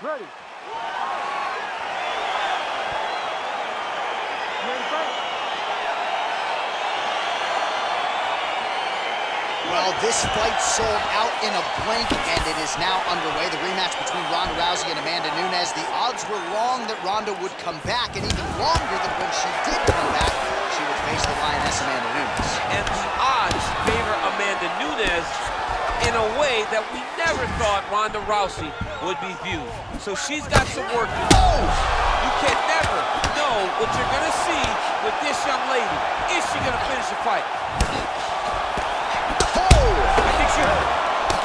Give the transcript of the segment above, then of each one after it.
Ready. Ready, fight. Well, this fight sold out in a blink, and it is now underway. The rematch between Ronda Rousey and Amanda Nunes. The odds were long that Ronda would come back, and even longer that when she did come back, she would face the Lioness Amanda Nunes. And the odds favor Amanda Nunes in a way that we never thought Ronda Rousey would be viewed. So she's got some work to do. You can never know what you're gonna see with this young lady. Is she gonna finish the fight? I think she hurt.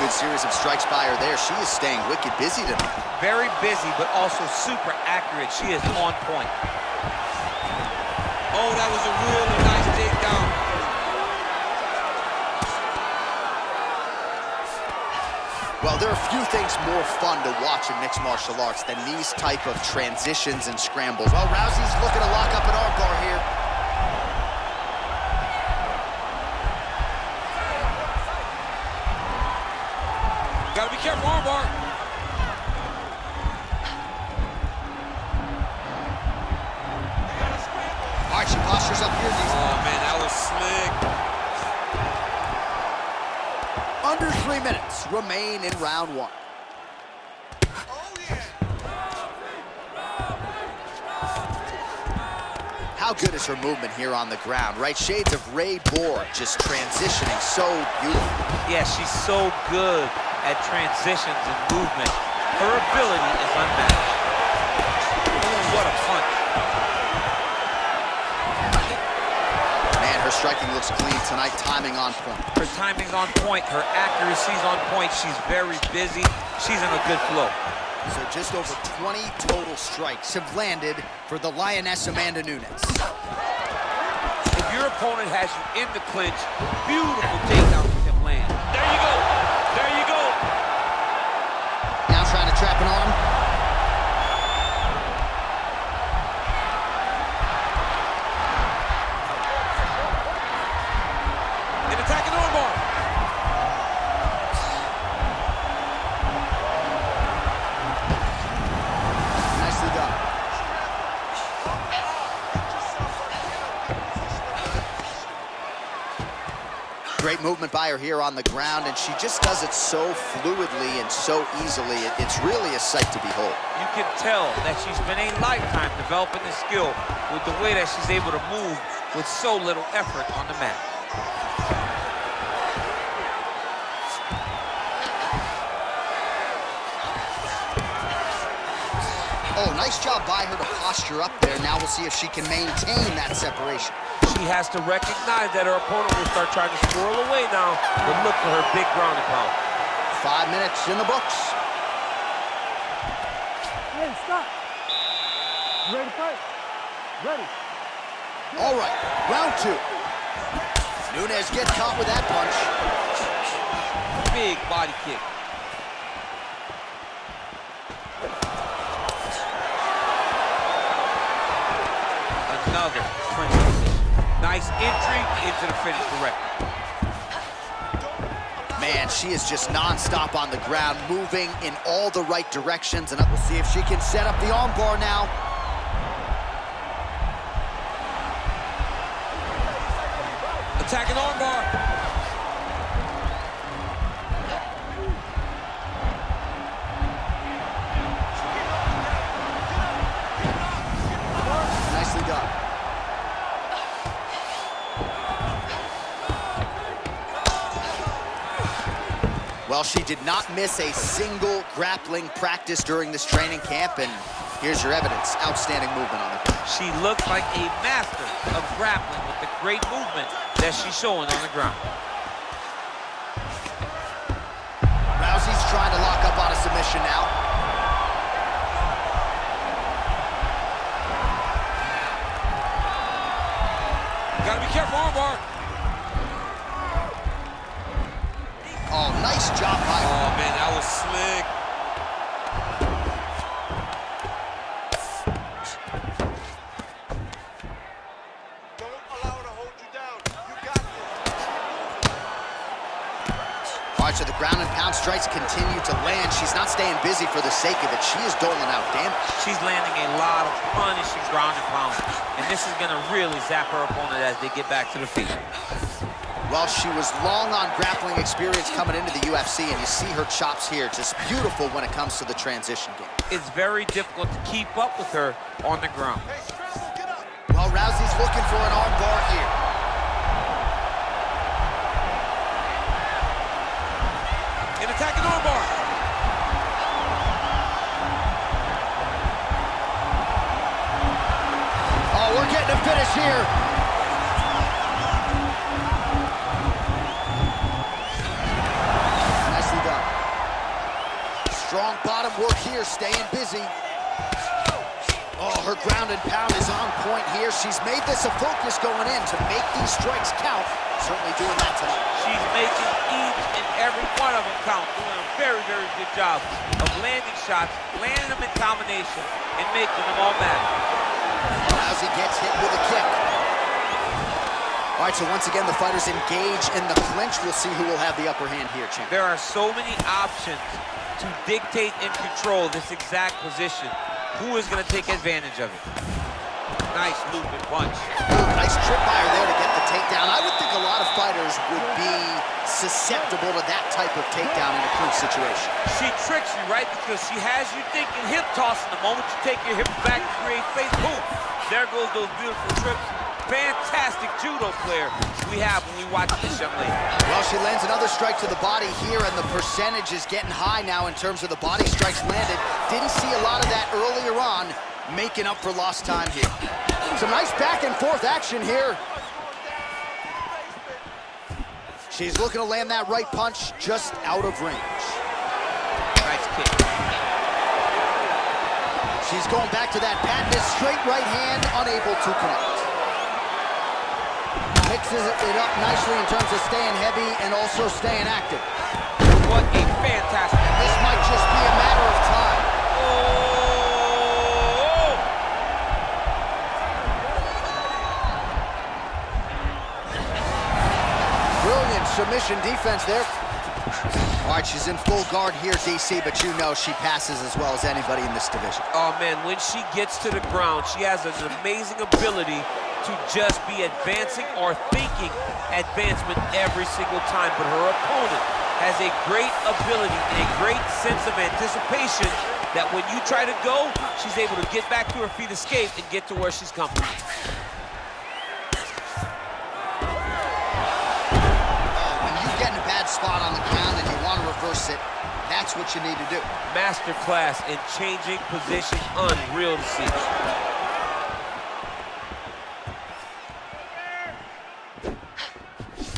Good series of strikes by her there. She is staying wicked busy tonight. Very busy, but also super accurate. She is on point. Oh, that was a really nice takedown. Well, there are few things more fun to watch in mixed martial arts than these type of transitions and scrambles. Well, Rousey's looking to lock up an armbar here. Gotta be careful, armbar. All right, she postures up here. Oh, man, that was slick. Under 3 minutes remain in round one. How good is her movement here on the ground, right? Shades of Ray Borg, just transitioning so beautifully. Yeah, she's so good at transitions and movement. Her ability is unmatched. Ooh, what a punch. Man, her striking looks clean tonight, timing on point. Her timing's on point, her accuracy's on point. She's very busy. She's in a good flow. So just over 20 total strikes have landed for the Lioness Amanda Nunes. If your opponent has you in the clinch, beautiful takedowns with him land. There you go. There you go. Now trying to trap an arm. An attacking armbar. Nicely done. Great movement by her here on the ground, and she just does it so fluidly and so easily. It's really a sight to behold. You can tell that she's been a lifetime developing the skill with the way that she's able to move with so little effort on the mat. Oh, nice job by her to posture up there. Now we'll see if she can maintain that separation. She has to recognize that her opponent will start trying to squirrel away now, but look for her big ground and pound. 5 minutes in the books. Hey, stop. Ready to fight? Ready. All right, round two. Nunes gets caught with that punch. Big body kick. Another French position. Nice entry into the finish correct. Man, she is just nonstop on the ground, moving in all the right directions, and we'll see if she can set up the armbar now. Attacking armbar. Nicely done. Well, she did not miss a single grappling practice during this training camp, and here's your evidence. Outstanding movement on the ground. She looks like a master of grappling with the great movement that she's showing on the ground. Rousey's trying to lock up on a submission now. Gotta be careful, armbar. Oh, nice job by her. Oh, man, that was slick. Don't allow her to hold you down. You got this. All All right, so the ground and pound strikes continue to land. She's not staying busy for the sake of it. She is doling out damage. She's landing a lot of punishing ground and pound, and this is gonna really zap her opponent as they get back to the feet. Well, she was long on grappling experience coming into the UFC, and you see her chops here, just beautiful when it comes to the transition game. It's very difficult to keep up with her on the ground. Well, Rousey's looking for an arm bar here. An attacking arm bar. Oh, we're getting a finish here. Nicely done. Strong bottom work here, staying busy. Oh, her ground and pound is on point here. She's made this a focus going in to make these strikes count. Certainly doing that tonight. She's making each and every one of them count, doing a very, very good job of landing shots, landing them in combination, and making them all matter. Rousey gets hit with a kick. All right, so once again, the fighters engage in the clinch. We'll see who will have the upper hand here, champ. There are so many options to dictate and control this exact position. Who is going to take advantage of it? Nice looping punch. Ooh, nice trip by her there to get the takedown. I would think a lot of fighters would be susceptible to that type of takedown in a clinch situation. She tricks you, right? Because she has you thinking hip tossing. The moment you take your hips back and create space, boom, there goes those beautiful trips. Fantastic judo player we have when we watch this young lady. Well, she lands another strike to the body here, and the percentage is getting high now in terms of the body strikes landed. Didn't see a lot of that earlier on, making up for lost time here. Some nice back and forth action here. She's looking to land that right punch just out of range. Nice kick. She's going back to that patented straight right hand, unable to connect. Mixes it up nicely in terms of staying heavy and also staying active. What a fantastic... And this might just be a matter of time. Oh! Brilliant submission defense there. All right, she's in full guard here, DC, but you know she passes as well as anybody in this division. Oh, man, when she gets to the ground, she has an amazing ability to just be advancing or thinking advancement every single time. But her opponent has a great ability and a great sense of anticipation that when you try to go, she's able to get back to her feet, escape, and get to where she's coming. When you get in a bad spot on the ground and you want to reverse it, that's what you need to do. Masterclass in changing position, unreal to see.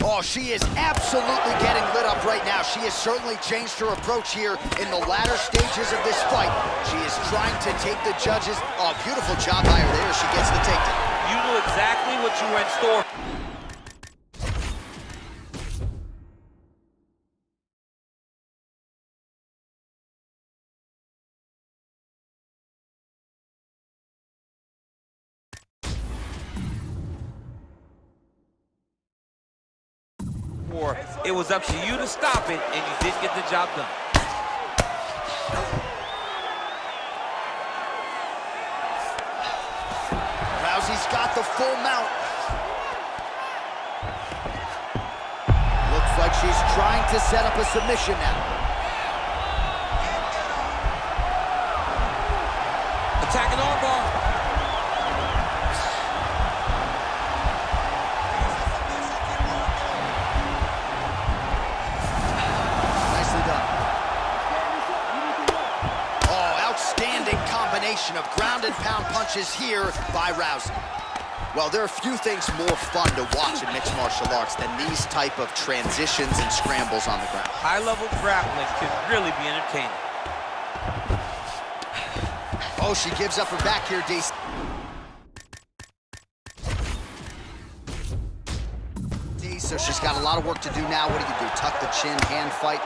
Oh, she is absolutely getting lit up right now. She has certainly changed her approach here in the latter stages of this fight. She is trying to take the judges. Oh, beautiful job by her there. She gets the takedown. You knew exactly what you were in store. It was up to you to stop it, and you did get the job done. Rousey's got the full mount. Looks like she's trying to set up a submission now. Attacking armbar. Of ground and pound punches here by Rousey. Well, there are few things more fun to watch in mixed martial arts than these type of transitions and scrambles on the ground. High-level grappling can really be entertaining. Oh, she gives up her back here, DC. So she's got a lot of work to do now. What do you do? Tuck the chin, hand fight?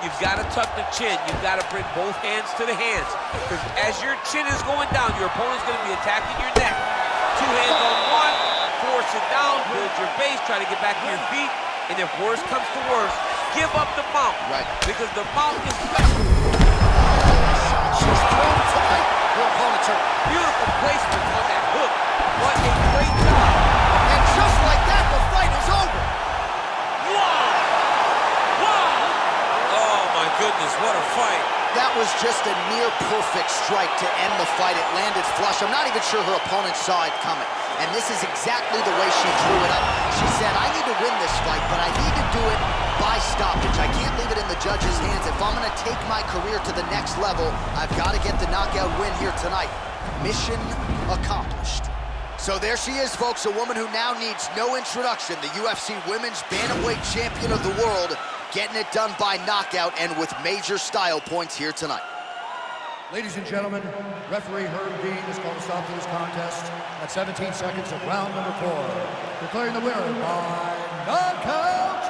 You've got to tuck the chin. You've got to bring both hands to the hands. Because as your chin is going down, your opponent's going to be attacking your neck. Two hands on one, force it down, build your base, try to get back to your feet. And if worse comes to worse, give up the mount. Right. Because the mount is special. She's thrown tonight. Her opponent's hurt. Beautiful placement on that hook. What a great job. And just like that, the fight is over. Wow! Wow! Oh my goodness, what a fight. That was just a near-perfect strike to end the fight. It landed flush. I'm not even sure her opponent saw it coming. And this is exactly the way she drew it up. She said, I need to win this fight, but I need to do it by stoppage. I can't leave it in the judge's hands. If I'm going to take my career to the next level, I've got to get the knockout win here tonight. Mission accomplished. So there she is, folks, a woman who now needs no introduction, the UFC Women's Bantamweight Champion of the world, getting it done by knockout and with major style points here tonight. Ladies and gentlemen, referee Herb Dean has called a stop to this contest at 17 seconds of round number 4, declaring the winner by knockout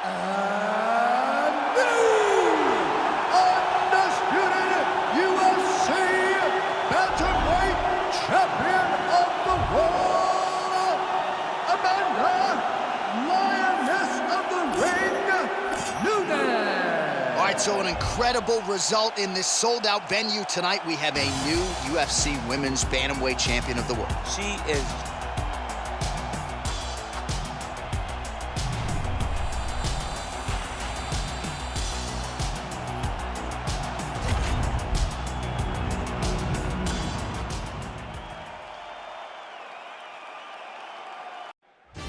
and new undisputed UFC Bantamweight Champion of the world, Amanda Lioness of the Ring, Nunes. All right, so an incredible result in this sold-out venue tonight. We have a new UFC Women's Bantamweight Champion of the world. She is...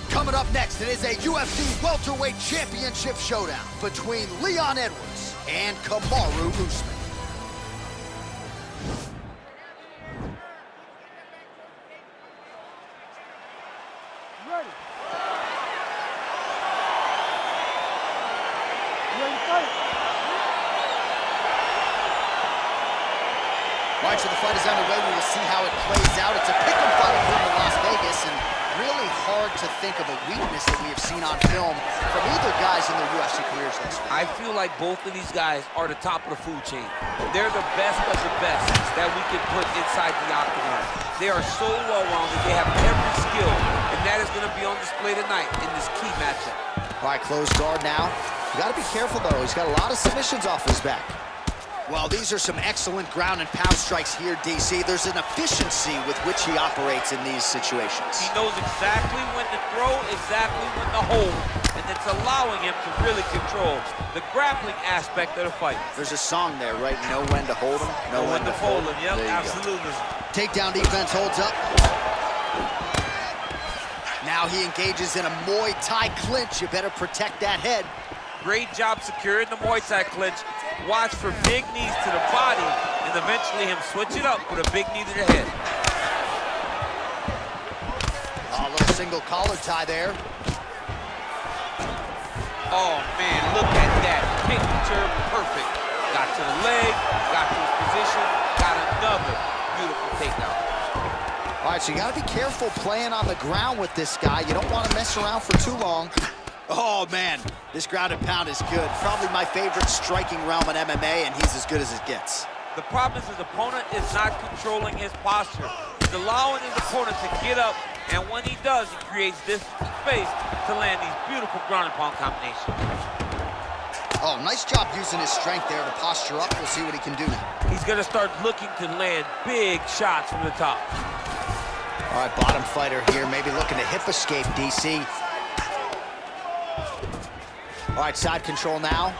Coming up next, it is a UFC Welterweight Championship showdown between Leon Edwards and Kamaru Usman. Ready. Ready to fight. All right, so the fight is underway. We will see how it plays out. It's a pick-em fight here in Las Vegas, and really hard to think of a weakness that we have seen on film from either guys in their UFC careers thus far. I feel like both of these guys are the top of the food chain. They're the best of the best that we can put inside the octagon. They are so well-rounded. They have every skill, and that is going to be on display tonight in this key matchup. All right, closed guard now. You got to be careful, though. He's got a lot of submissions off his back. Well, these are some excellent ground and pound strikes here, DC. There's an efficiency with which he operates in these situations. He knows exactly when to throw, exactly when to hold, and it's allowing him to really control the grappling aspect of the fight. There's a song there, right? Know when to hold him, know when to fold him. Yep, There you go. absolutely. Takedown defense holds up. Now he engages in a Muay Thai clinch. You better protect that head. Great job securing the Muay Thai clinch. Watch for big knees to the body, and eventually him switch it up with a big knee to the head. A little single collar tie there. Oh, man, look at that. Picture perfect. Got to the leg, got to his position, got another beautiful takedown. All right, so you got to be careful playing on the ground with this guy. You don't want to mess around for too long. Oh, man, this ground and pound is good. Probably my favorite striking realm in MMA, and he's as good as it gets. The problem is his opponent is not controlling his posture. He's allowing his opponent to get up, and when he does, he creates distance and space to land these beautiful ground and pound combinations. Oh, nice job using his strength there to posture up. We'll see what he can do now. He's going to start looking to land big shots from the top. All right, bottom fighter here, maybe looking to hip escape, DC. All right, side control now.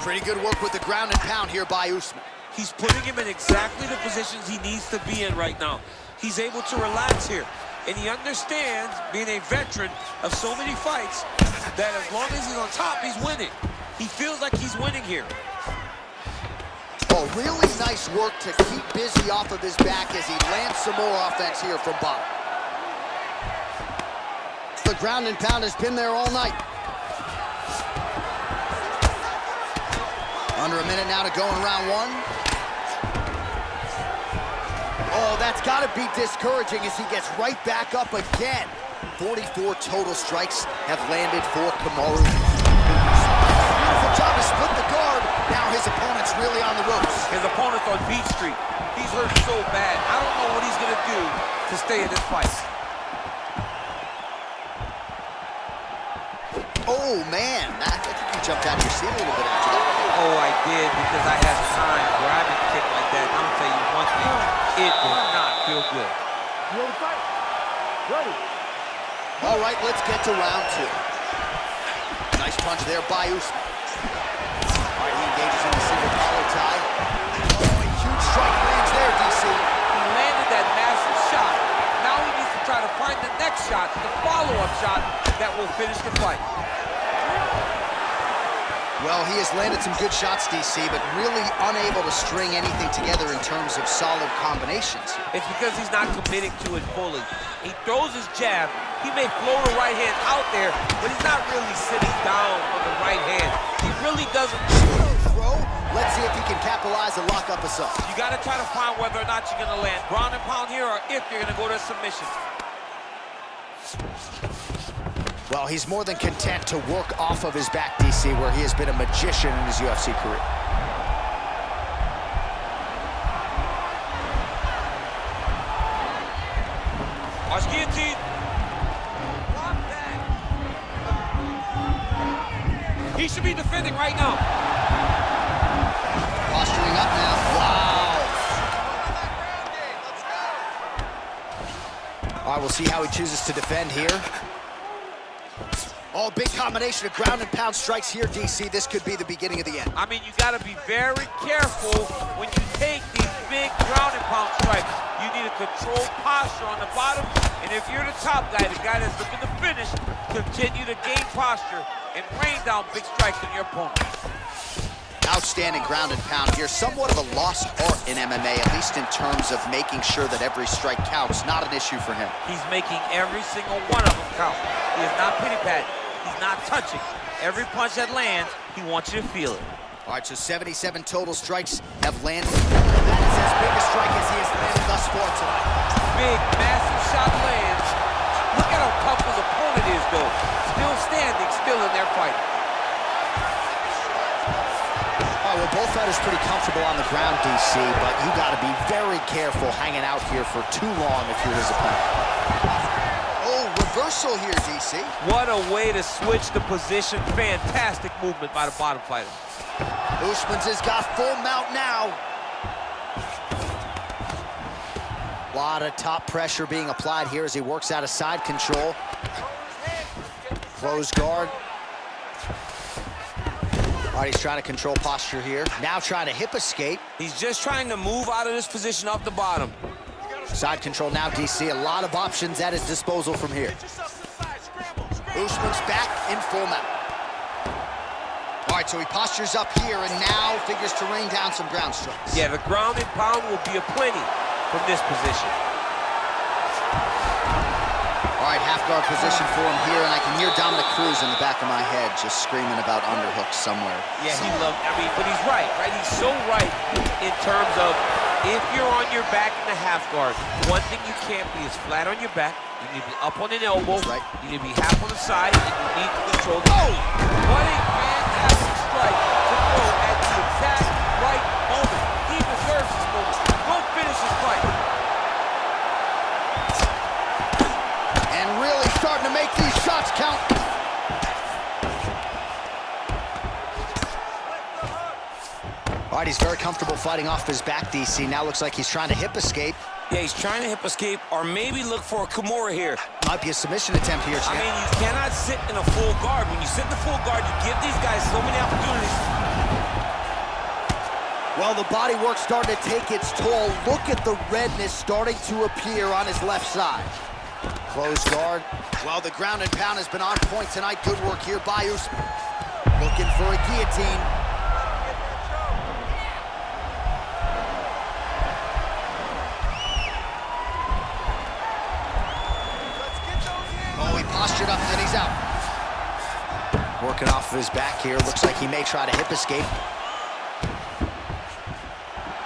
Pretty good work with the ground and pound here by Usman. He's putting him in exactly the positions he needs to be in right now. He's able to relax here, and he understands, being a veteran of so many fights, that as long as he's on top, he's winning. He feels like he's winning here. Oh, really nice work to keep busy off of his back as he lands some more offense here from bottom. The ground and pound has been there all night. Under a minute now to go in round one. Oh, that's got to be discouraging as he gets right back up again. 44 total strikes have landed for Kamaru. Beautiful job to split the guard. Now his opponent's really on the ropes. His opponent's on Beat Street. He's hurt so bad. I don't know what he's going to do to stay in this fight. Oh, man. I think you jumped out of your seat a little bit after that. Oh, I did, because I had time grabbing a kick like that. And I'm gonna tell you one thing, it did not feel good. You ready to fight? Ready. All right, let's get to round 2. Nice punch there by Usman. All right, he engages in the single collar tie. Oh, a huge strike lands there, DC. He landed that massive shot. Now he needs to try to find the next shot, the follow-up shot that will finish the fight. Well, he has landed some good shots, DC, but really unable to string anything together in terms of solid combinations. It's because he's not committing to it fully. He throws his jab. He may float a right hand out there, but he's not really sitting down on the right hand. He really doesn't. Throw. Let's see if he can capitalize and lock up a sub. You got to try to find whether or not you're going to land ground and pound here or if you're going to go to submission. Well, he's more than content to work off of his back, DC, where he has been a magician in his UFC career. Watch guillotine. He should be defending right now. Posturing up now. Wow. All right, we'll see how he chooses to defend here. Oh, big combination of ground and pound strikes here, DC. This could be the beginning of the end. I mean, you got to be very careful when you take these big ground and pound strikes. You need a controlled posture on the bottom, and if you're the top guy, the guy that's looking to finish, continue to gain posture and rain down big strikes on your opponent. Outstanding ground and pound here. Somewhat of a lost art in MMA, at least in terms of making sure that every strike counts. Not an issue for him. He's making every single one of them count. He is not pity-patting. He's not touching. Every punch that lands, he wants you to feel it. All right, so 77 total strikes have landed. That is as big a strike as he has landed thus far tonight. Big, massive shot lands. Look at how tough his opponent is, though. Still standing, still in their fight. All right, well, both fighters pretty comfortable on the ground, DC, but you got to be very careful hanging out here for too long if you're his opponent. Oh, reversal here, DC. What a way to switch the position. Fantastic movement by the bottom fighter. Usman's has got full mount now. A lot of top pressure being applied here as he works out of side control. Closed guard. All right, he's trying to control posture here. Now trying to hip escape. He's just trying to move out of this position off the bottom. Side control now, DC. A lot of options at his disposal from here. Usman's back in full mount. All right, so he postures up here and now figures to rain down some ground strikes. Yeah, the ground and pound will be aplenty from this position. All right, half guard position for him here, and I can hear Dominic Cruz in the back of my head just screaming about underhooks somewhere. Yeah, he loved, I mean, but he's right? He's so right in terms of if you're on your back in the half guard, one thing you can't be is flat on your back. You need to be up on an elbow. Right. You need to be half on the side, and you need to control the... Oh! What a fantastic strike to throw at the exact right moment. He deserves this moment. Go finish his fight. And really starting to make these shots count. All right, he's very comfortable fighting off his back, DC. Now looks like he's trying to hip escape. Yeah, he's trying to hip escape or maybe look for a Kimura here. Might be a submission attempt here, champ. I mean, you cannot sit in a full guard. When you sit in the full guard, you give these guys so many opportunities. Well, the body work's starting to take its toll. Look at the redness starting to appear on his left side. Closed guard. Well, the ground and pound has been on point tonight. Good work here by Usman. Looking for a guillotine. Oh, he postured up and he's out. Working off of his back here. Looks like he may try to hip escape.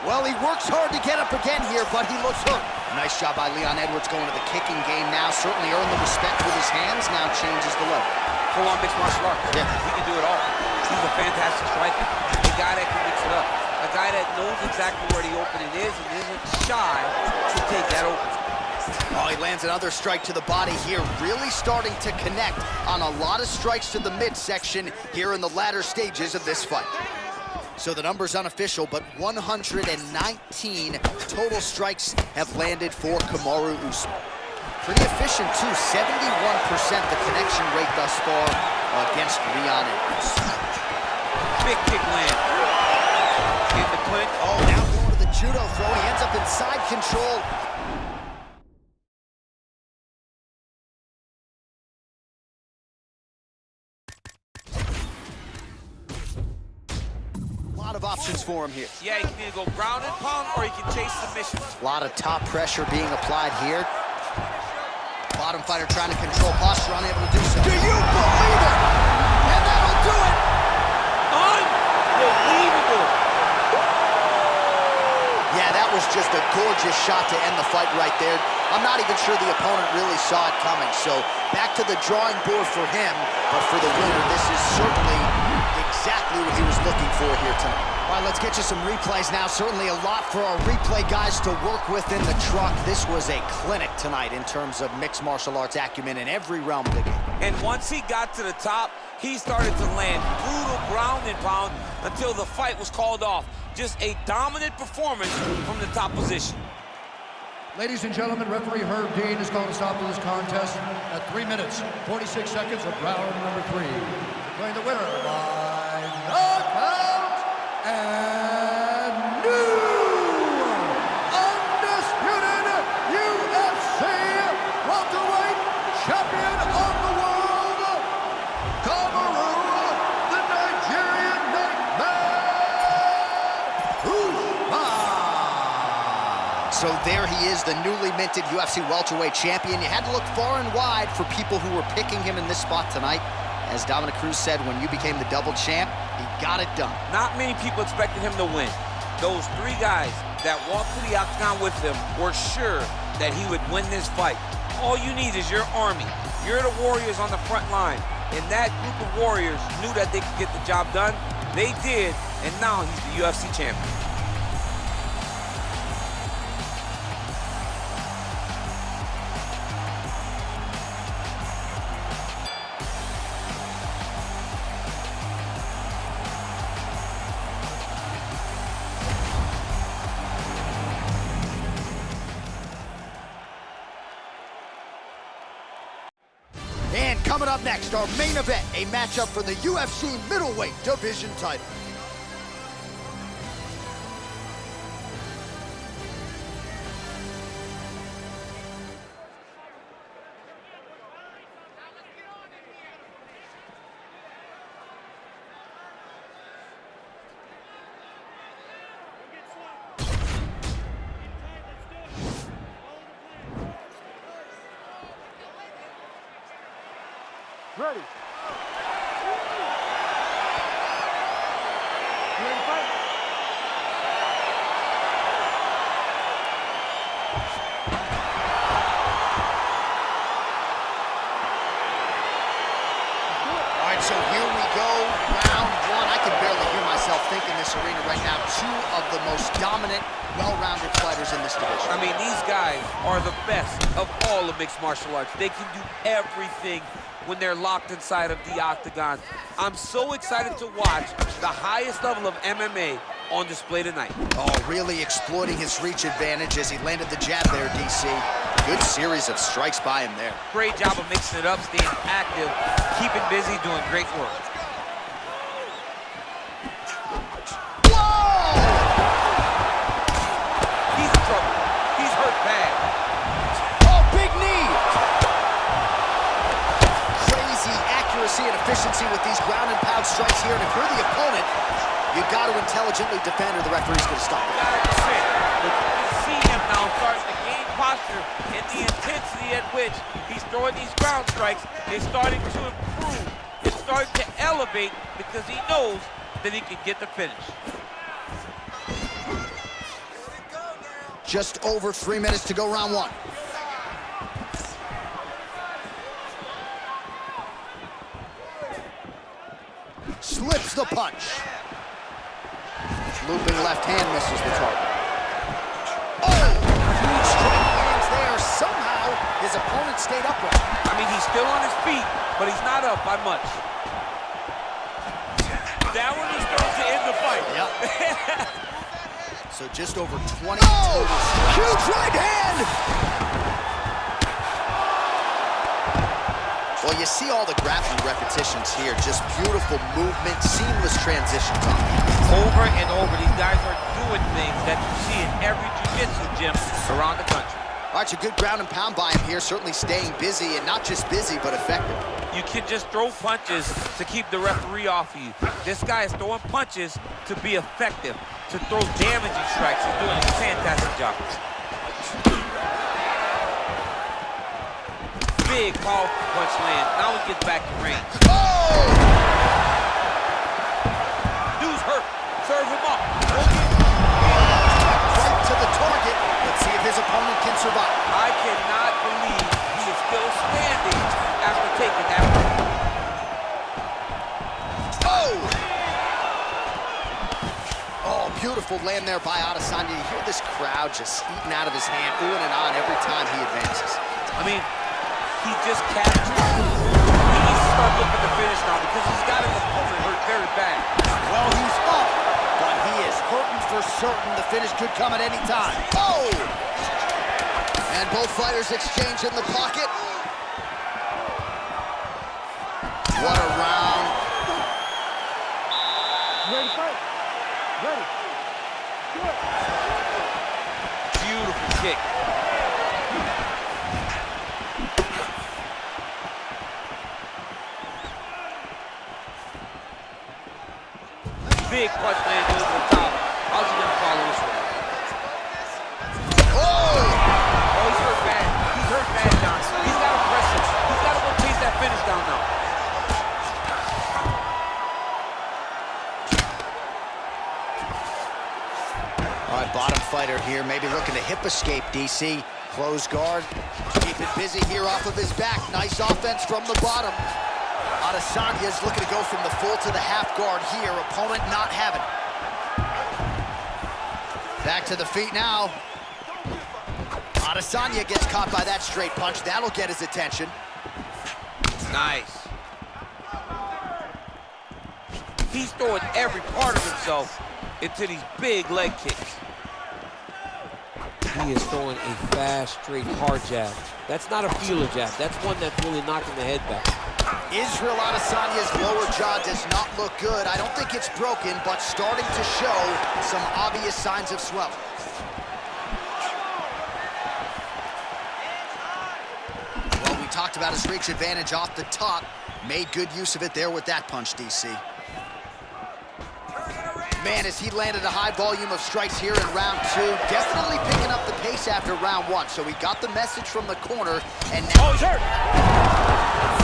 Well, he works hard to get up again here, but he looks hurt. Nice job by Leon Edwards going to the kicking game now. Certainly earned the respect with his hands. Now changes the level. Full-on mixed martial arts. Yeah. He can do it all. He's a fantastic striker. A guy that can mix it up. A guy that knows exactly where the opening is and isn't shy to take that opening. Oh, he lands another strike to the body here, really starting to connect on a lot of strikes to the midsection here in the latter stages of this fight. So the number's unofficial, but 119 total strikes have landed for Kamaru Usman. Pretty efficient, too. 71% the connection rate thus far against Leon Edwards. Big kick land. Get the clinch. Oh, now going to the judo throw. He ends up in side control. A lot of options for him here. Yeah, he can either go ground and pound or he can chase submission. A lot of top pressure being applied here. Bottom fighter trying to control posture, unable to do so. Do you believe it? And that'll do it! Unbelievable! Yeah, that was just a gorgeous shot to end the fight right there. I'm not even sure the opponent really saw it coming. So back to the drawing board for him, but for the winner, this is certainly exactly what he was looking for here tonight. All right, let's get you some replays now. Certainly a lot for our replay guys to work with in the truck. This was a clinic tonight in terms of mixed martial arts acumen in every realm of the game. And once he got to the top, he started to land brutal ground and pound until the fight was called off. Just a dominant performance from the top position. Ladies and gentlemen, referee Herb Dean has called a stop to this contest at 3 minutes, 46 seconds of round number 3. Declaring the winner by knockout and new undisputed UFC welterweight champion of the world, Kamaru, the Nigerian Nightmare Usman. So there he is, the newly minted UFC welterweight champion. You had to look far and wide for people who were picking him in this spot tonight. As Dominick Cruz said, when you became the double champ, he got it done. Not many people expected him to win. Those 3 guys that walked to the octagon with him were sure that he would win this fight. All you need is your army. You're the warriors on the front line. And that group of warriors knew that they could get the job done. They did, and now he's the UFC champion. And coming up next, our main event, a matchup for the UFC middleweight division title. Ready. You ready to fight? All right, so here we go, round 1. I can barely hear myself think in this arena right now. 2 of the most dominant, well-rounded fighters in this division. I mean, these guys are the best of all of mixed martial arts. They can do everything when they're locked inside of the octagon. I'm so excited to watch the highest level of MMA on display tonight. Oh, really exploiting his reach advantage as he landed the jab there, DC. Good series of strikes by him there. Great job of mixing it up, staying active, keeping busy, doing great work. Whoa! He's in trouble. He's hurt bad. Oh, big knee! Crazy accuracy and efficiency with these ground and pound strikes here. And if you're the opponent, you've got to intelligently defend or the referee's going to stop it. But you can see him now starting to gain posture, and the intensity at which he's throwing these ground strikes is starting to improve. It's starting to elevate because he knows that he can get the finish. Just over 3 minutes to go round 1. Slips the punch. Looping left hand misses the target. Oh! Huge strike lands there. Somehow his opponent stayed upright. I mean, he's still on his feet, but he's not up by much. That one was going to end the fight. Yep. So just over 20 total strikes. Huge right hand! Well, you see all the grappling repetitions here. Just beautiful movement, seamless transitions on them. Over and over, these guys are doing things that you see in every jiu-jitsu gym around the country. All right, so good ground and pound by him here, certainly staying busy, and not just busy, but effective. You can just throw punches to keep the referee off of you. This guy is throwing punches to be effective, to throw damaging strikes. He's doing a fantastic job. Big, powerful punch lands. Now he gets back to range. Oh! Dude's hurt. Serve him up. Right to the target. Let's see if his opponent can survive. I cannot believe he is still standing after taking that one. Oh! Oh, beautiful land there by Adesanya. You hear this crowd just eating out of his hand, oohing and on every time he advances. I mean, he just captured. He needs to start looking to finish now because he's got his opponent hurt very bad. Well, he's up, but he is hurting for certain. The finish could come at any time. Oh! And both fighters exchange in the pocket. What a round. Ready to fight? Ready. Good. Beautiful kick. Big punch lands over the top. How's he gonna follow this one? Oh! Oh, he's hurt bad. He's hurt bad, John. He's got to press him. He's got to go chase that finish down now. All right, bottom fighter here, maybe looking to hip escape, DC. Close guard, keep it busy here off of his back. Nice offense from the bottom. Adesanya's looking to go from the full to the half guard here. Opponent not having it. Back to the feet now. Adesanya gets caught by that straight punch. That'll get his attention. Nice. He's throwing every part of himself into these big leg kicks. He is throwing a fast, straight, hard jab. That's not a feeler jab. That's one that's really knocking the head back. Israel Adesanya's lower jaw does not look good. I don't think it's broken, but starting to show some obvious signs of swelling. Well, we talked about his reach advantage off the top. Made good use of it there with that punch, DC. Man, as he landed a high volume of strikes here in round two, definitely picking up the pace after round one. So he got the message from the corner, and now Oh, he's hurt.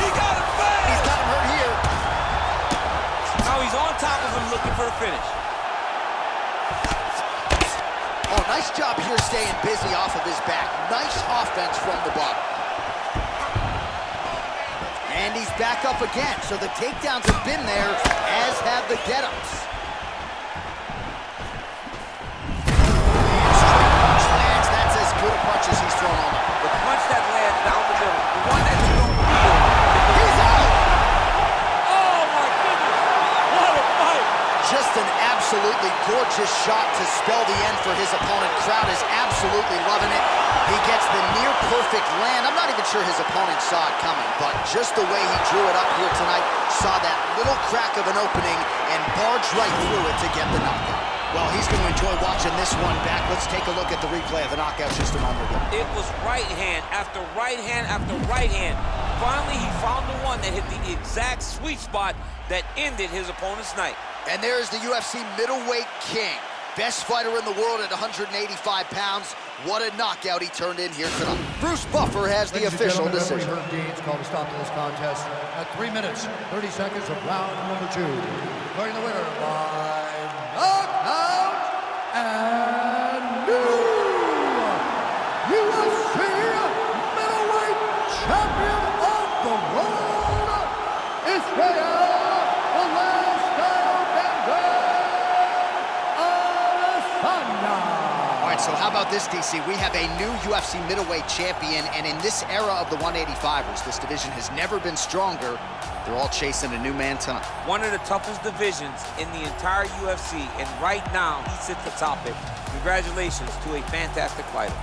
He got him back. he's got him hurt here. Now he's on top of him looking for a finish. Oh, nice job here staying busy off of his back. Nice offense from the bottom. And he's back up again, so the takedowns have been there, as have the get-ups. That's as good a punch as he's thrown all night. The punch that lands down the middle, the one that you don't feel. He's out! Oh, my goodness. What a fight. Just an absolutely gorgeous shot to spell the end for his opponent. Crowd is absolutely loving it. He gets the near-perfect land. I'm not even sure his opponent saw it coming, but just the way he drew it up here tonight, saw that little crack of an opening and barged right through it to get the knockout. Well, he's going to enjoy watching this one back. Let's take a look at the replay of the knockout just a moment ago. It was right hand after right hand after right hand. Finally, he found the one that hit the exact sweet spot that ended his opponent's night. And there's the UFC middleweight king. Best fighter in the world at 185 pounds. What a knockout he turned in here tonight. Bruce Buffer has the official decision. Herb Dean's called a stop to this contest at 3 minutes, 30 seconds of round number 2. Declaring the winner by knockout and new UFC middleweight champion of the world, Israel Adesanya. All right, so how How about this, DC? We have a new UFC middleweight champion, and in this era of the 185ers, this division has never been stronger. They're all chasing a new man tonight. One of the toughest divisions in the entire UFC, and right now he sits atop it. Congratulations to a fantastic fighter.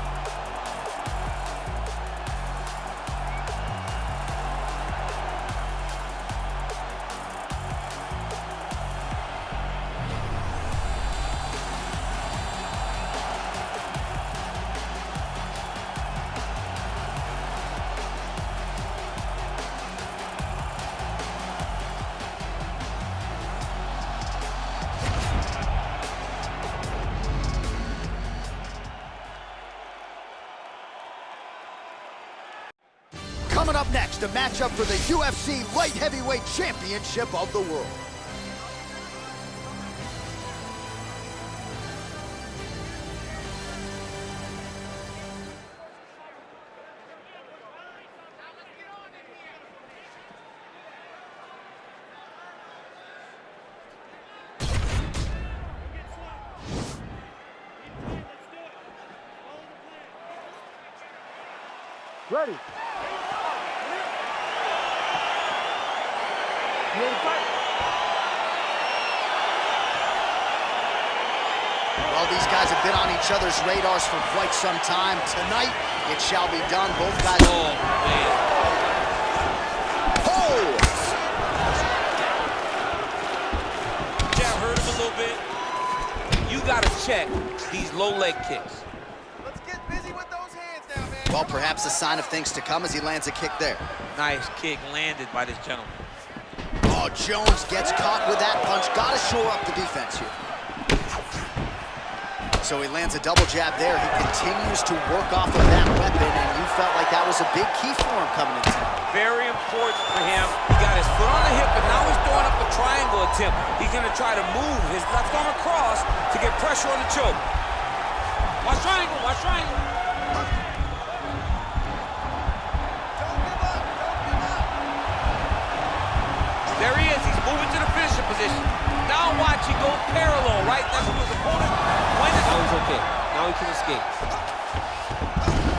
Coming up next, a matchup for the UFC Light Heavyweight Championship of the world. Ready. You ready to fight? Well, these guys have been on each other's radars for quite some time. Tonight, it shall be done. Both guys... Oh, man. Oh! Jab hurt him a little bit. You got to check these low leg kicks. Let's get busy with those hands now, man. Well, perhaps a sign of things to come as he lands a kick there. Nice kick landed by this gentleman. Oh, Jones gets caught with that punch. Got to shore up the defense here. So he lands a double jab there. He continues to work off of that weapon, and you felt like that was a big key for him coming into it. Very important for him. He got his foot on the hip, and now he's throwing up a triangle attempt. He's gonna try to move his left arm across to get pressure on the choke. Watch triangle, watch triangle. There he is. He's moving to the finisher position. Now watch, he goes parallel, right? That's what his opponent went. Now he's okay. Now he can escape.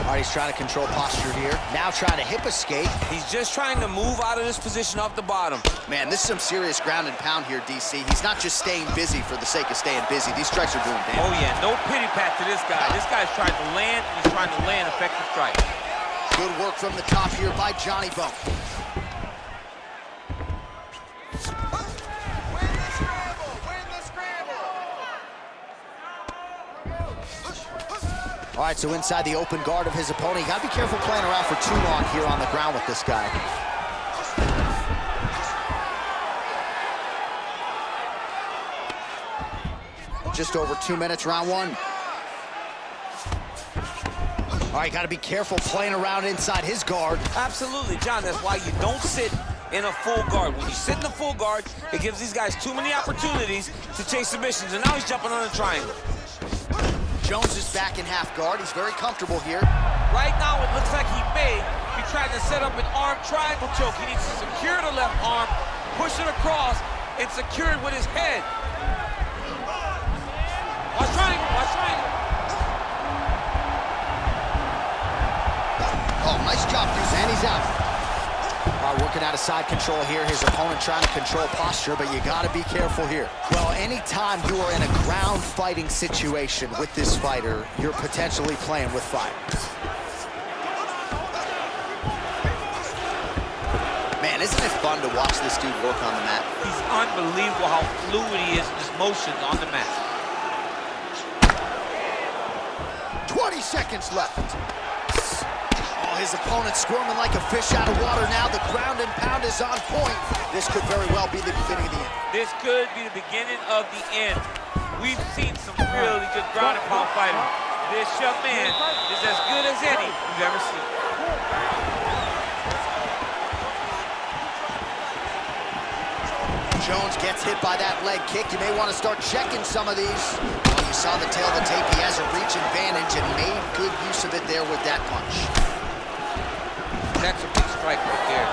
All right, he's trying to control posture here. Now trying to hip escape. He's just trying to move out of this position off the bottom. Man, this is some serious ground and pound here, DC. He's not just staying busy for the sake of staying busy. These strikes are doing damage. Oh, yeah. No pity pat to this guy. This guy's trying to land, and he's trying to land effective strikes. Good work from the top here by Johnny Bone. All right, so inside the open guard of his opponent. You got to be careful playing around for too long here on the ground with this guy. Just over 2 minutes, round one. All right, got to be careful playing around inside his guard. Absolutely, John. That's why you don't sit in a full guard. When you sit in a full guard, it gives these guys too many opportunities to chase submissions, and now he's jumping on a triangle. Jones is back in half guard. He's very comfortable here. Right now, it looks like he may be trying to set up an arm triangle choke. He needs to secure the left arm, push it across, and secure it with his head. Watch triangle, watch triangle. Oh, nice job, Deuce, and he's out. All right, working out of side control here. His opponent trying to control posture, but you got to be careful here. Well, anytime you are in a ground fighting situation with this fighter, you're potentially playing with fire. Man, isn't it fun to watch this dude work on the mat? He's unbelievable how fluid he is in his motions on the mat. 20 seconds left. Oh, his opponent's squirming like a fish out of water now. The ground and pound is on point. This could very well be the beginning of the end. This could be the beginning of the end. We've seen some really good ground and pound fighting. This young man is as good as any we've ever seen. Jones gets hit by that leg kick. You may want to start checking some of these. Well, you saw the tail of the tape. He has a reach advantage and made good use of it there with that punch. That's a big strike right there.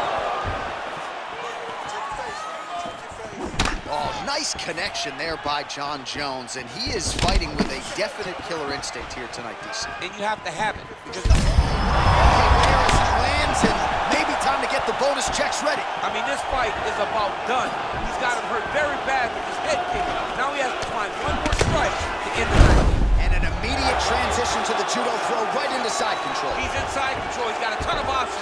Oh, Nice connection there by Jon Jones, and he is fighting with a definite killer instinct here tonight, DC. And you have to have it. Because Lands, and maybe time to get the bonus checks ready. I mean, this fight is about done. He's got him hurt very bad with his head kick. Now he has to find one more strike to end the night. And an immediate transition to the judo throw right into side control. He's in side control. He's got a ton of options.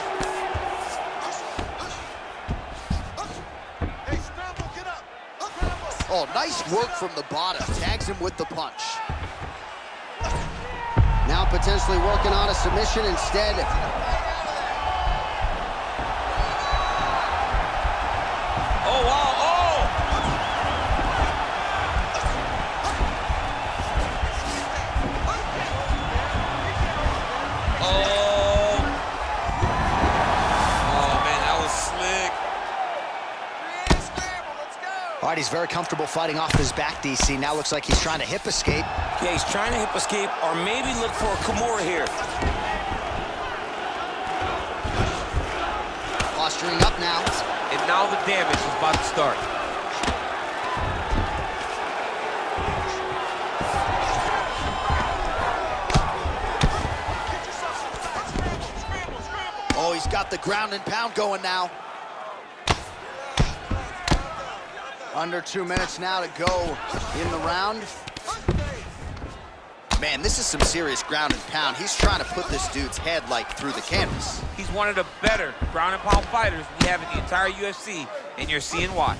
Hey, scramble, get up. Scramble. Oh, nice work from the bottom. Tags him with the punch. Now potentially working on a submission instead. Oh, wow, oh! Oh. Oh, man, that was slick. Scramble, let's go. All right, he's very comfortable fighting off his back, DC. Now looks like he's trying to hip escape. Yeah, he's trying to hip escape or maybe look for a Kimura here. Posturing up now. And now the damage is about to start. Oh, he's got the ground and pound going now. Under 2 minutes now to go in the round. Man, this is some serious ground and pound. He's trying to put this dude's head like through the canvas. He's one of the better ground and pound fighters we have in the entire UFC, and you're seeing why.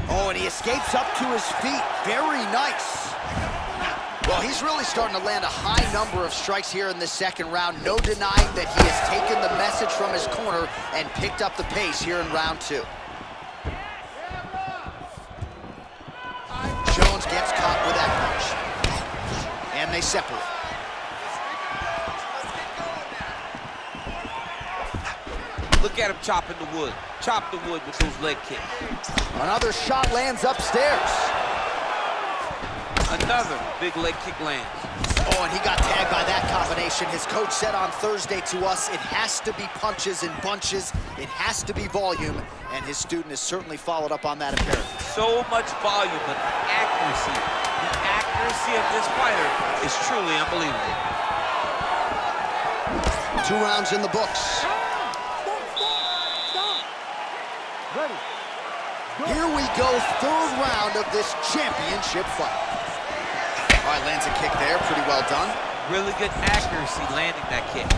Oh, and he escapes up to his feet. Very nice. Well, he's really starting to land a high number of strikes here in the second round. No denying that he has taken the message from his corner and picked up the pace here in round 2. Jones gets caught with that punch. And they separate. Look at him chopping the wood. Chop the wood with those leg kicks. Another shot lands upstairs. Another big leg kick lands. Oh, and he got tagged by that combination. His coach said on Thursday to us, it has to be punches and bunches. It has to be volume. And his student has certainly followed up on that apparently. So much volume, but accuracy. The accuracy of this fighter is truly unbelievable. 2 rounds in the books. Ready. Here we go, 3rd round of this championship fight. All right, lands a kick there, pretty well done. Really good accuracy landing that kick.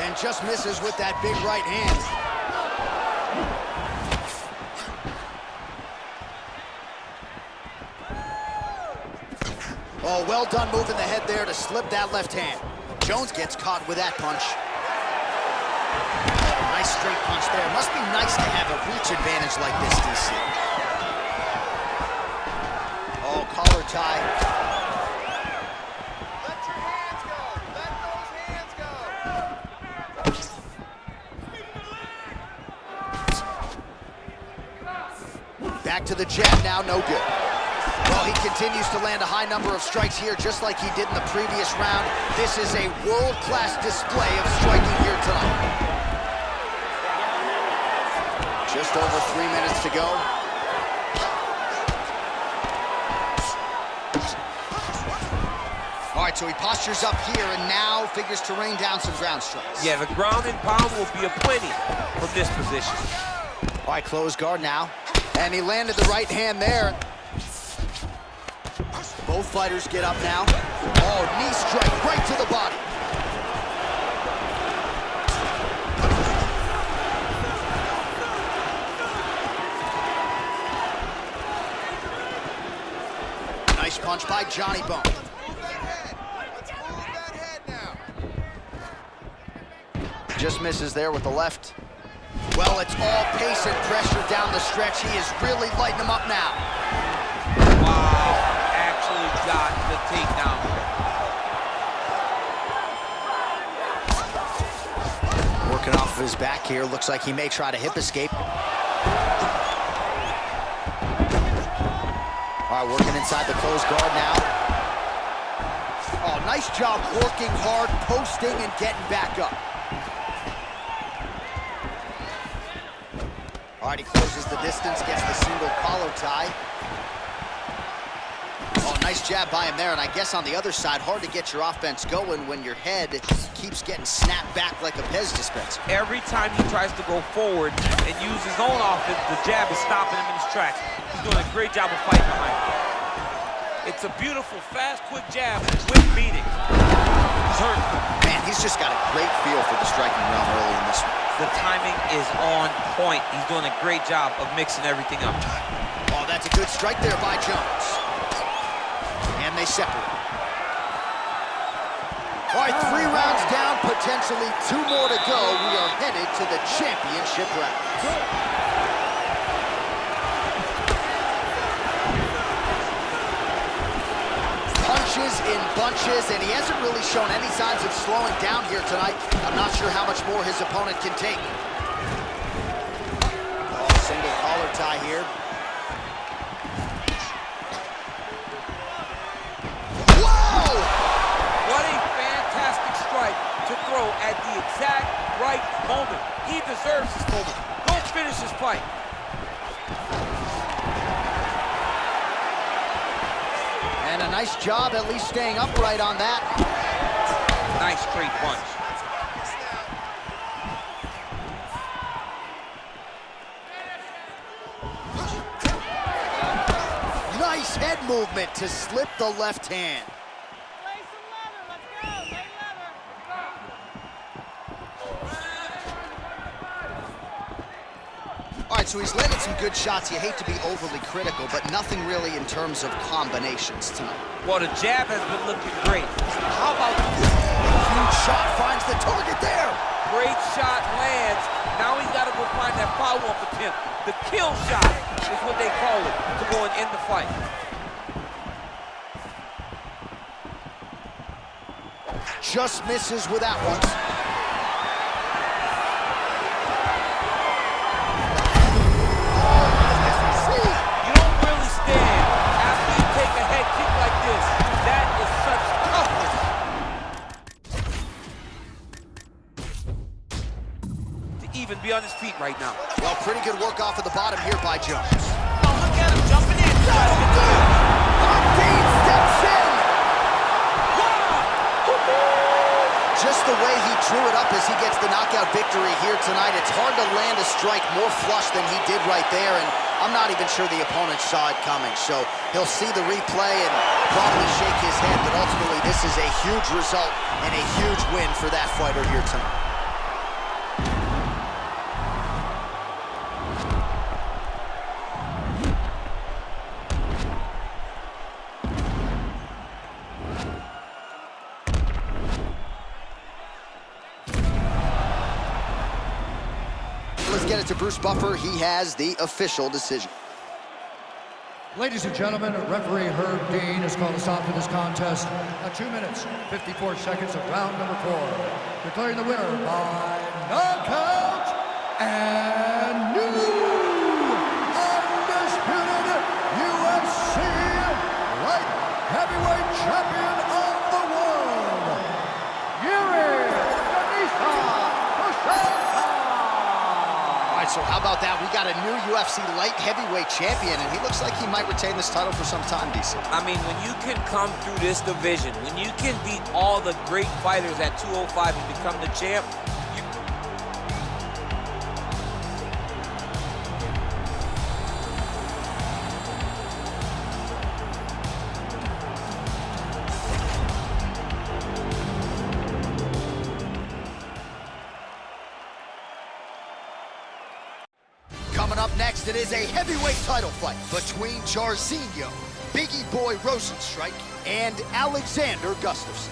And just misses with that big right hand. Oh, well done moving the head there to slip that left hand. Jones gets caught with that punch. Oh, nice straight punch there. Must be nice to have a reach advantage like this, DC. Oh, collar tie. Let your hands go. Let those hands go. Back to the jab now, no good. Well, he continues to land a high number of strikes here, just like he did in the previous round. This is a world-class display of striking here tonight. Just over 3 minutes to go. All right, so he postures up here and now figures to rain down some ground strikes. Yeah, the ground and pound will be aplenty from this position. All right, close guard now. And he landed the right hand there. Both fighters get up now. Oh, knee strike right to the body. Nice punch by Johnny Bone. Let's move that head now. Just misses there with the left. Well, it's all pace and pressure down the stretch. He is really lighting them up now. Wow, actually got the takedown. Working off of his back here. Looks like he may try to hip escape. All right, working inside the closed guard now. Oh, Nice job working hard, posting, and getting back up. All right, he closes the distance, gets the single collar tie. Oh, nice jab by him there, and I guess on the other side, hard to get your offense going when your head keeps getting snapped back like a Pez dispenser. Every time he tries to go forward and use his own offense, the jab is stopping him in his tracks. He's doing a great job of fighting behind it. It's a beautiful, fast, quick jab with beating. He's hurt. Man, he's just got a great feel for the striking realm early in this one. The timing is on point. He's doing a great job of mixing everything up. Oh, that's a good strike there by Jones. And they separate. All right, 3 rounds down, potentially 2 more to go. We are headed to the championship rounds. Punches in bunches, and he hasn't really shown any signs of slowing down here tonight. I'm not sure how much more his opponent can take. Oh, single collar tie here. Whoa! What a fantastic strike to throw at the exact right moment. He deserves this moment. Go finish his fight. And a nice job at least staying upright on that. Nice straight punch. Nice head movement to slip the left hand. Lay some leather. Let's go. Lay leather. All right, so he's landed some good shots. You hate to be overly critical, but nothing really in terms of combinations tonight. Well, the jab has been looking great. How about this? Huge shot finds the target there. Great shot lands. Now he's got to go find that follow-up attempt. The kill shot is what they call it to go and end the fight. Just misses with that one. You don't really stand after you take a head kick like this. That is such toughness. To even be on his feet right now. Well, pretty good work off of the bottom here by Jones. Oh, look at him jumping in. Dean steps in. Just the way he drew it up as he gets the knockout victory here tonight, it's hard to land a strike more flush than he did right there, and I'm not even sure the opponent saw it coming. So he'll see the replay and probably shake his head, but ultimately this is a huge result and a huge win for that fighter here tonight. Let's get it to Bruce Buffer. He has the official decision. Ladies and gentlemen, referee Herb Dean has called a stop to this contest at 2 minutes, 54 seconds of round number 4. Declaring the winner by knockout and new undisputed UFC light heavyweight champion of the world, Yuri Denisa. All right, so how about that? We got a new UFC light heavyweight champion, and he looks like he might retain this title for some time, DC. I mean, when you can come through this division, when you can beat all the great fighters at 205 and become the champ, Coming up next, it is a heavyweight title fight between Jairzinho, Biggie Boy Rosenstrike, and Alexander Gustafsson.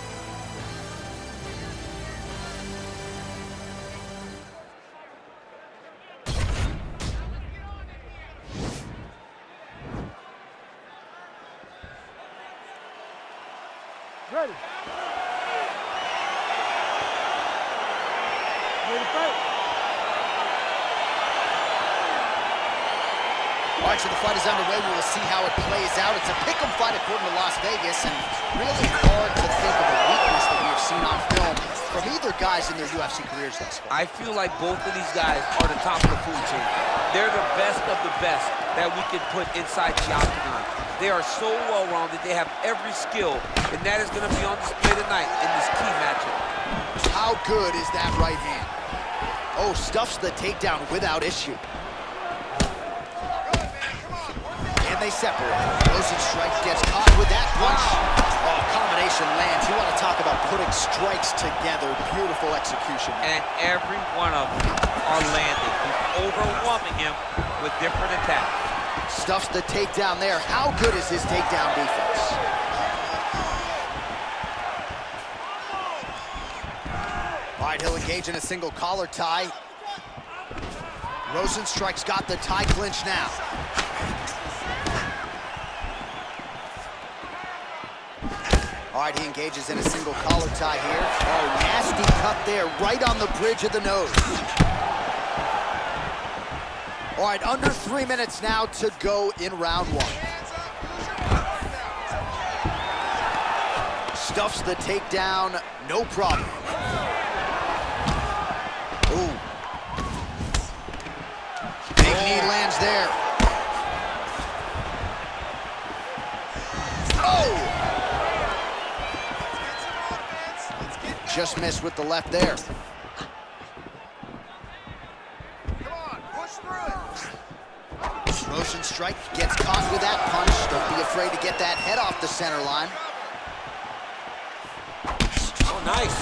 Ready. Ready to fight. All right, so the fight is underway. We will see how it plays out. It's a pick'em fight according to Las Vegas, and really hard to think of a weakness that we have seen on film from either guys in their UFC careers thus far. I feel like both of these guys are the top of the food chain. They're the best of the best that we can put inside the octagon. They are so well-rounded. They have every skill, and that is going to be on display tonight in this key matchup. How good is that right hand? Oh, stuffs the takedown without issue. And they separate. Rozenstruik gets caught with that punch. Oh, combination lands. You want to talk about putting strikes together. Beautiful execution. And every one of them are landing. He's overwhelming him with different attacks. Stuffs the takedown there. How good is his takedown defense? All right, he'll engage in a single collar tie. Rozenstruik's got the tie clinch now. All right, he engages in a single collar tie here. Oh, nasty cut there, right on the bridge of the nose. All right, under 3 minutes now to go in round one. Stuffs the takedown, no problem. Ooh. Big knee lands there. Oh! Just missed with the left there. Rozenstruik gets caught with that punch. Don't be afraid to get that head off the center line. Oh, nice.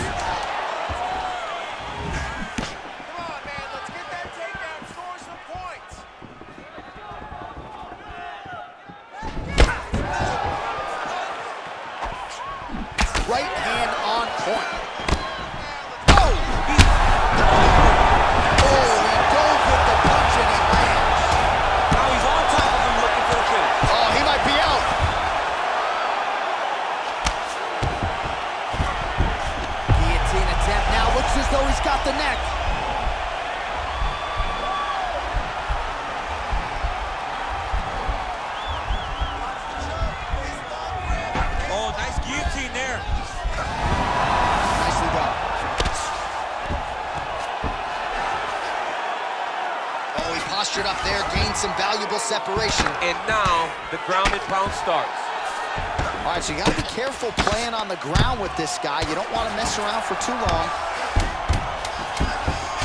Come on, man. Let's get that takedown. Score some points. Right hand on point. Though he's got the neck. Oh, nice guillotine there. Nicely done. Oh, he postured up there, gained some valuable separation. And now the ground and pound starts. All right, so you gotta be careful playing on the ground with this guy. You don't want to mess around for too long.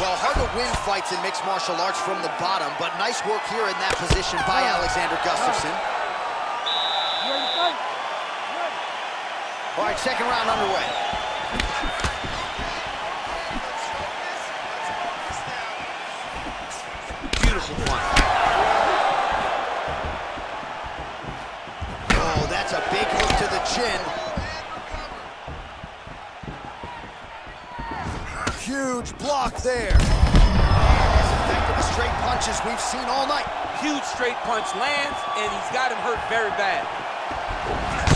Well, hard to win fights in mixed martial arts from the bottom, but nice work here in that position by Alexander Gustafsson. All right, second round underway. Beautiful one. Oh, that's a big hook to the chin. Huge block there. As effective as straight punches we've seen all night. Huge straight punch lands, and he's got him hurt very bad.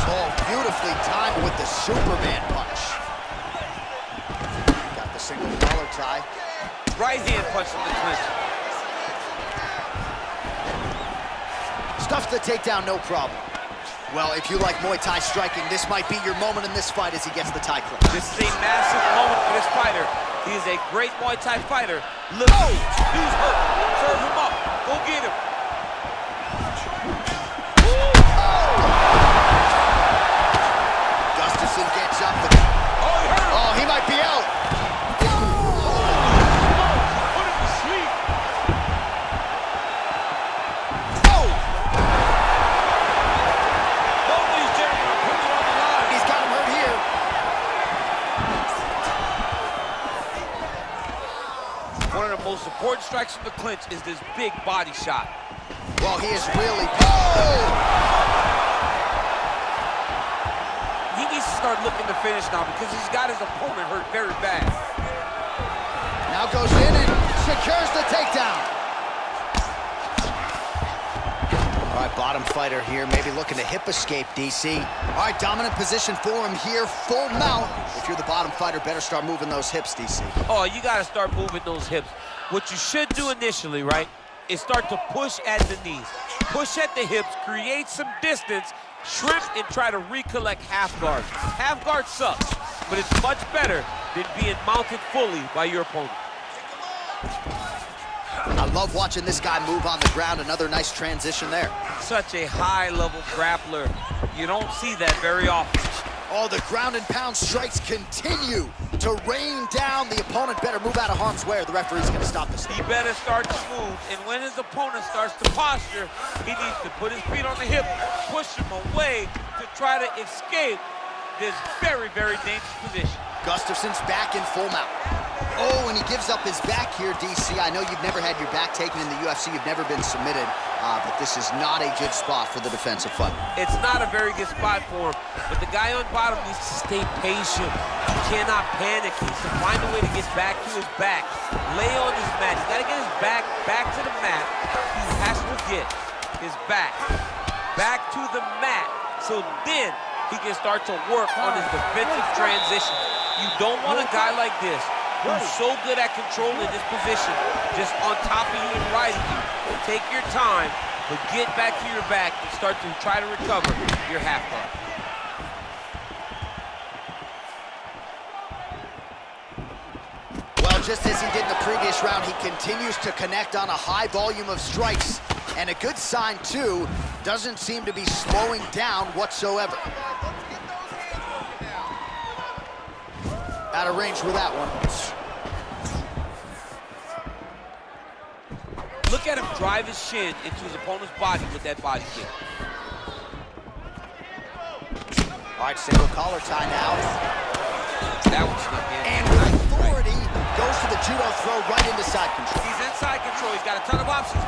Oh, beautifully timed with the Superman punch. Got the single collar tie. Right hand punch from the clinch. Stuffs the takedown, no problem. Well, if you like Muay Thai striking, this might be your moment in this fight as he gets the tie clinch. This is a massive moment for this fighter. He is a great Muay Thai fighter. Look, dude's hurt. Serve him up. Go get him. Gustafsson gets up. Oh, he hurt him. Oh, he might be out. Put him to sleep. Oh! Both of these gentlemen are putting it on the line. He's got him hurt here. One of the most important strikes from the clinch is this big body shot. Well, he is really... Oh! He needs to start looking to finish now because he's got his opponent hurt very bad. Now goes in and secures the takedown. All right, bottom fighter here, maybe looking to hip escape, DC. All right, dominant position for him here, full mount. If you're the bottom fighter, better start moving those hips, DC. Oh, you got to start moving those hips. What you should do initially, right, is start to push at the knees, push at the hips, create some distance, shrimp, and try to recollect half guard. Half guard sucks, but it's much better than being mounted fully by your opponent. I love watching this guy move on the ground. Another nice transition there. Such a high-level grappler. You don't see that very often. Oh, the ground and pound strikes continue to rain down. The opponent better move out of harm's way or the referee's going to stop this. He better start to move, and when his opponent starts to posture, he needs to put his feet on the hip, push him away to try to escape this very, very dangerous position. Gustafsson's back in full mount. Oh, and he gives up his back here, DC. I know you've never had your back taken in the UFC. You've never been submitted, but this is not a good spot for the defensive fight. It's not a very good spot for him, but the guy on bottom needs to stay patient. He cannot panic. He needs to find a way to get back to his back. Lay on his mat. He's got to get his back to the mat. He has to get his back to the mat, so then he can start to work on his defensive transitions. You don't want a guy like this who's so good at controlling this position, just on top of you and riding you. Take your time, but get back to your back and start to try to recover your half guard. Well, just as he did in the previous round, he continues to connect on a high volume of strikes. And a good sign, too, doesn't seem to be slowing down whatsoever. Out of range with that one. Look at him drive his shin into his opponent's body with that body kick. All right, single collar tie now. That one's good, man. And with authority, goes to the judo throw right into side control. He's in side control. He's got a ton of options.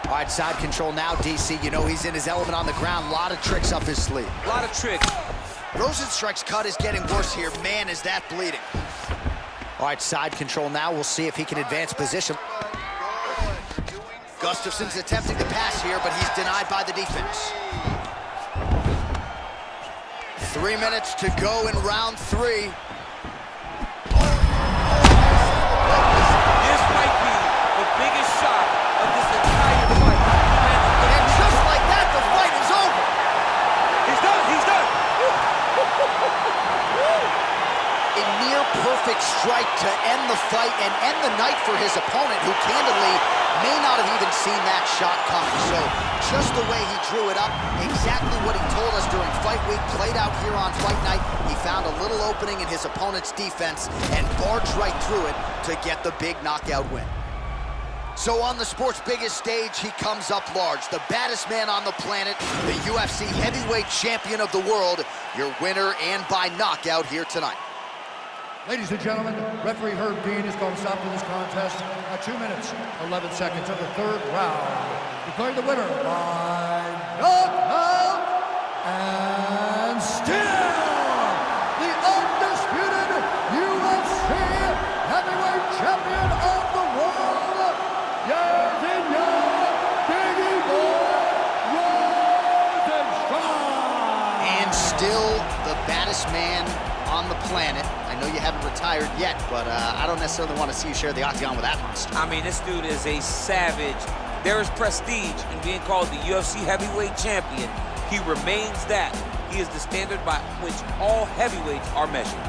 All right, side control now, DC. You know he's in his element on the ground. A lot of tricks up his sleeve. A lot of tricks. Rosenstruck's cut is getting worse here. Man, is that bleeding. All right, side control now. We'll see if he can advance position. Gustafsson's attempting to pass here, but he's denied by the defense. 3 minutes to go in round 3. This might be the biggest shot of this entire fight. And just like that, the fight is over. He's done. He's done. A near perfect strike to end the fight and end the night for his opponent, who candidly may not have even seen that shot coming. So just the way he drew it up, exactly what he told us during fight week, played out here on fight night. He found a little opening in his opponent's defense and barged right through it to get the big knockout win. So on the sport's biggest stage, he comes up large. The baddest man on the planet, the UFC heavyweight champion of the world, your winner and by knockout here tonight. Ladies and gentlemen, referee Herb Dean is going to stop to this contest at 2 minutes, 11 seconds of the third round. Declaring the winner by knockout and still the undisputed UFC heavyweight champion of the world, Biggie Boy Rosenstruck. And still the baddest man on the planet. I know you haven't retired yet, but I don't necessarily want to see you share the octagon with that monster. I mean, this dude is a savage. There is prestige in being called the UFC heavyweight champion. He remains that. He is the standard by which all heavyweights are measured.